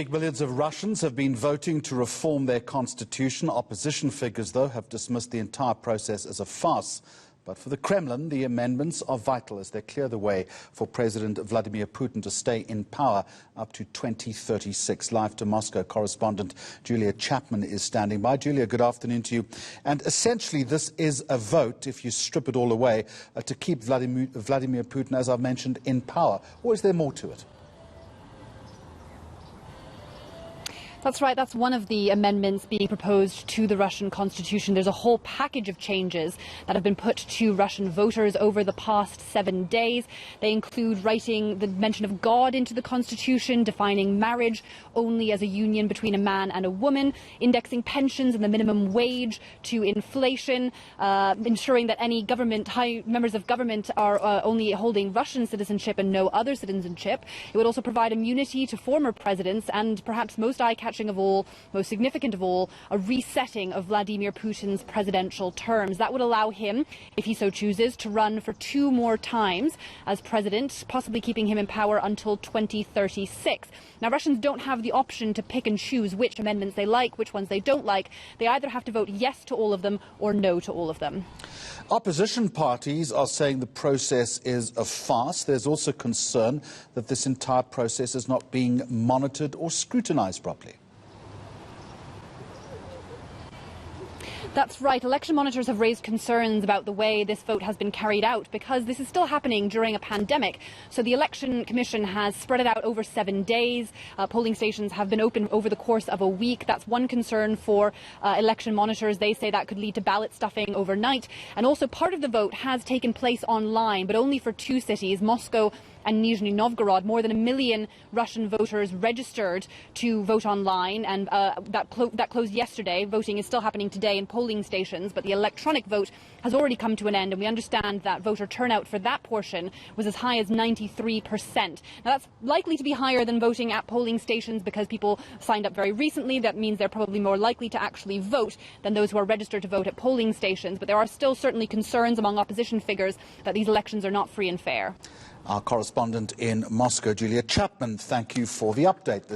Millions of Russians have been voting to reform their constitution. Opposition figures, though, have dismissed the entire process as a farce. But for the Kremlin, the amendments are vital as they clear the way for President Vladimir Putin to stay in power up to 2036. Live to Moscow, correspondent Julia Chapman is standing by. Julia, good afternoon to you. And essentially, this is a vote, if you strip it all away, to keep Vladimir Putin, as I've mentioned, in power. Or is there more to it? That's right. That's one of the amendments being proposed to the Russian constitution. There's a whole package of changes that have been put to Russian voters over the past 7 days. They include writing the mention of God into the constitution, defining marriage only as a union between a man and a woman, indexing pensions and the minimum wage to inflation, ensuring that any high members of government are only holding Russian citizenship and no other citizenship. It would also provide immunity to former presidents and, perhaps most eye-catching of all, most significant of all, a resetting of Vladimir Putin's presidential terms. That would allow him, if he so chooses, to run for 2 more times as president, possibly keeping him in power until 2036. Now, Russians don't have the option to pick and choose which amendments they like, which ones they don't like. They either have to vote yes to all of them or no to all of them. Opposition parties are saying the process is a farce. There's also concern that this entire process is not being monitored or scrutinized properly. That's right. Election monitors have raised concerns about the way this vote has been carried out because this is still happening during a pandemic. So the Election Commission has spread it out over 7 days. Polling stations have been open over the course of a week. That's one concern for election monitors. They say that could lead to ballot stuffing overnight. And also part of the vote has taken place online, but only for 2 cities, Moscow and Nizhny Novgorod. More than 1 million Russian voters registered to vote online, and that closed yesterday. Voting is still happening today in polling stations, but the electronic vote has already come to an end, and we understand that voter turnout for that portion was as high as 93%. Now, that's likely to be higher than voting at polling stations because people signed up very recently. That means they're probably more likely to actually vote than those who are registered to vote at polling stations. But there are still certainly concerns among opposition figures that these elections are not free and fair. Our correspondent in Moscow, Julia Chapman, thank you for the update.